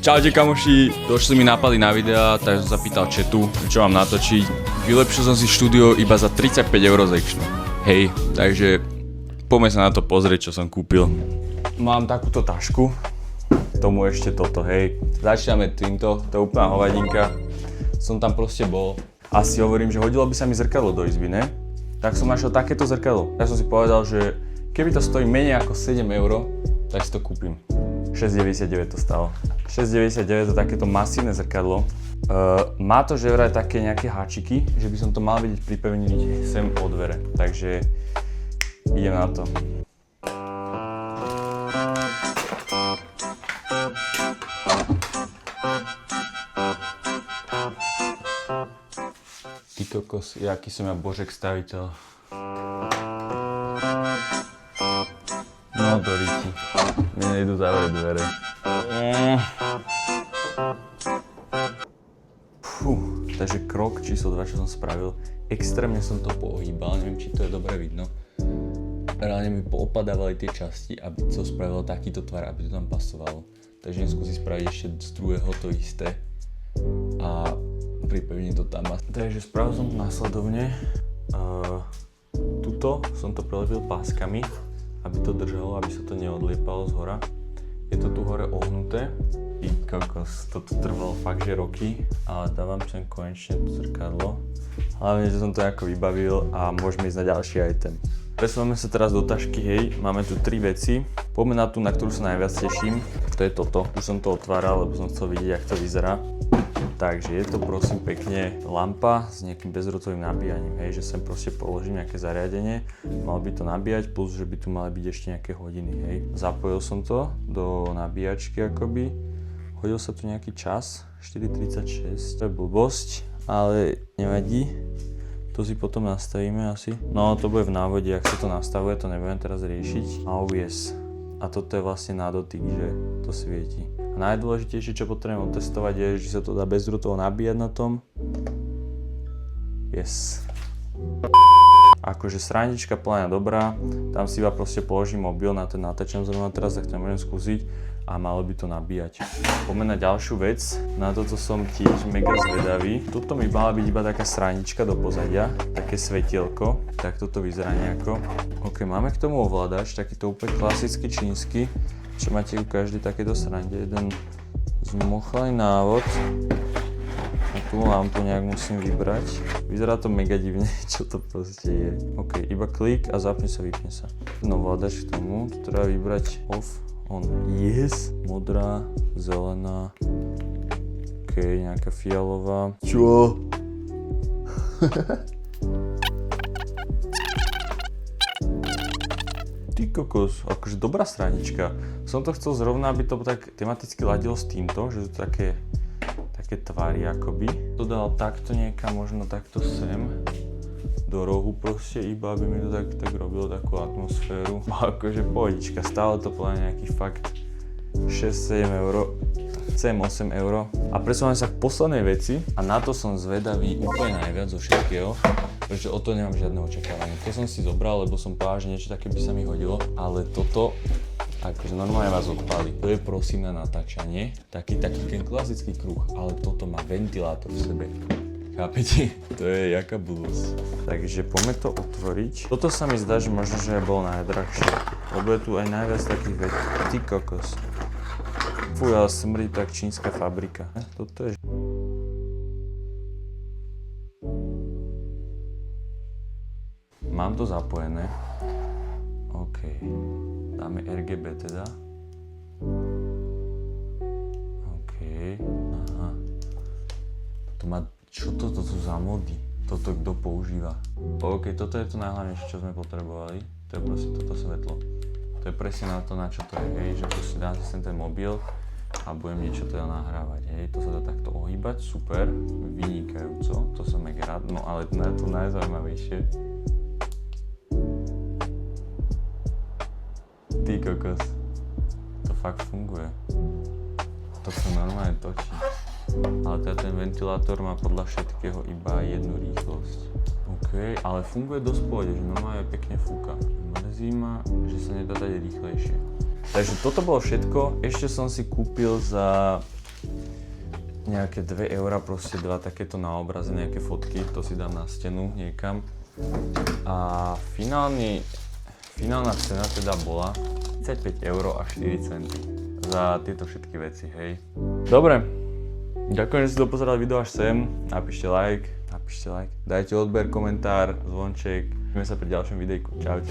Čaute kamoši, došli mi nápady na videa, tak som sa pýtal chatu, čo mám natočiť. Vylepšil som si štúdio iba za 35 € z Actionu. Hej, takže poďme sa na to pozrieť, čo som kúpil. Mám takúto tašku, k tomu ešte toto, hej. Začíname týmto, to je úplná hovadinka. Som tam proste bol. Asi hovorím, že hodilo by sa mi zrkadlo do izby, ne? Tak som našiel takéto zrkadlo. Ja som si povedal, že keby to stojí menej ako 7 €, tak si to kúpim. 6,99 to stalo. 6,99 to takéto masívne zrkadlo. Má to že vraj také nejaké háčiky, že by som to mal vidieť pripevniť sem od dvere. Takže idem na to. Ty kokos, jaký som ja božek staviteľ. No do riti. Mne nejdu zavrieť dvere. Takže krok číslo 2, čo som spravil. Extrémne som to pohýbal, neviem, či to je dobre vidno. Reálne mi poopadávali tie časti, aby to spravilo takýto tvar, aby to tam pasovalo. Takže idem skúsiť spraviť ešte z druhého to isté. A pripevním to tam. Takže spravil som to následovne. Tuto som to prelepil páskami, aby to držalo, aby sa to neodliepalo z hora. Je to tu hore ohnuté. Ty kokos, toto trvalo fakt, že roky, ale dávam sem konečne to zrkadlo. Hlavne, že som to nejako vybavil a môžeme ísť na ďalší item. Presúvame sa teraz do tašky, hej, máme tu 3 veci. Poďme na tú, na ktorú sa najviac teším. To je toto. Už som to otváral, lebo som chcel vidieť, jak to vyzerá. Takže je to prosím pekne lampa s nejakým bezdrôtovým nabíjaním, hej, že sem proste položím nejaké zariadenie, mal by to nabíjať, plus že by tu mali byť ešte nejaké hodiny, hej. Zapojil som to do nabíjačky akoby, hodil sa tu nejaký čas, 4:36, to je blbosť, ale nevadí, to si potom nastavíme asi. No to bude v návode, ak sa to nastavuje, to nebudem teraz riešiť. Oh yes. A toto je vlastne na dotyk, že to svieti. A najdôležitejšie, čo potrebujem otestovať, je, že sa to dá bezdrôtovo nabíjať na tom. Yes. Akože srandička plná dobrá, tam si iba proste položím mobil, na ten natáčam zrovna teraz, tak to môžem skúsiť a malo by to nabíjať. Poďme na ďalšiu vec, na toto som tiež mega zvedavý. Tuto mi mala byť iba taká srandička do pozadia, také svetielko, tak toto vyzerá nejako. Ok, máme k tomu ovládač, takýto úplne klasický čínsky, čo máte u každej takéto srande, jeden zmochalý návod. A tú lampu nejak musím vybrať. Vyzerá to mega divne, čo to proste je. Ok, iba klik a zapne sa, vypne sa. No ovládač k tomu, tu treba vybrať off, on. Yes! Modrá, zelená, ok, nejaká fialová. Čo? Ty kokos, akože dobrá stranička. Som to chcel zrovna, aby to tak tematicky ladilo s týmto, že sú to také tvary akoby. To dal takto niekam, možno takto sem, do rohu proste, iba aby mi to tak robilo takú atmosféru. Akože pohodička, stále to podľa nejakých fakt 6-7 €, 7-8 €. A presúvam sa k poslednej veci a na to som zvedavý úplne najviac zo všetkého, pretože o to nemám žiadne očakávanie. To som si zobral, lebo som povedal, že niečo také by sa mi hodilo, ale toto akože normálne vás odpáli. To je prosím na natáčanie, taký ten klasický kruh, ale toto má ventilátor v sebe. Chápete? To je jaká blbosť. Takže poďme to otvoriť. Toto sa mi zdá, že možno, že bolo najdrahšie, lebo je tu aj najviac takých vecí. Ty kokos. Fuj, ale smrdí tak čínska fabrika. Toto je... Mám to zapojené. OK. Dáme RGB teda. OK. Aha. To má... Čo toto sú za mody? Toto kto používa? OK, toto je to najhlavnejšie, čo sme potrebovali. To je proste toto svetlo. To je presne na to, na čo to je, hej, že proste dám si sem ten mobil a budem niečo teda nahrávať, hej. To sa dá takto ohýbať, super, vynikajúco, to som mega rád, no ale na to najzaujímavejšie. Ty kokos, to fakt funguje. To sa normálne točí. Ale teda ten ventilátor má podľa všetkého iba jednu rýchlosť. OK, ale funguje dosť v pohode, že normálne pekne fúka. Mrzí ma, že sa nedá dať rýchlejšie. Takže toto bolo všetko. Ešte som si kúpil za nejaké 2 eurá, proste 2 takéto na obraze, nejaké fotky, to si dám na stenu niekam. A finálna cena teda bola 35 € a 4 centy za tieto všetky veci, hej. Dobre, ďakujem, že ste dopozerali video až sem, napíšte like, dajte odber, komentár, zvonček, vidíme sa pri ďalšom videjku, čaute.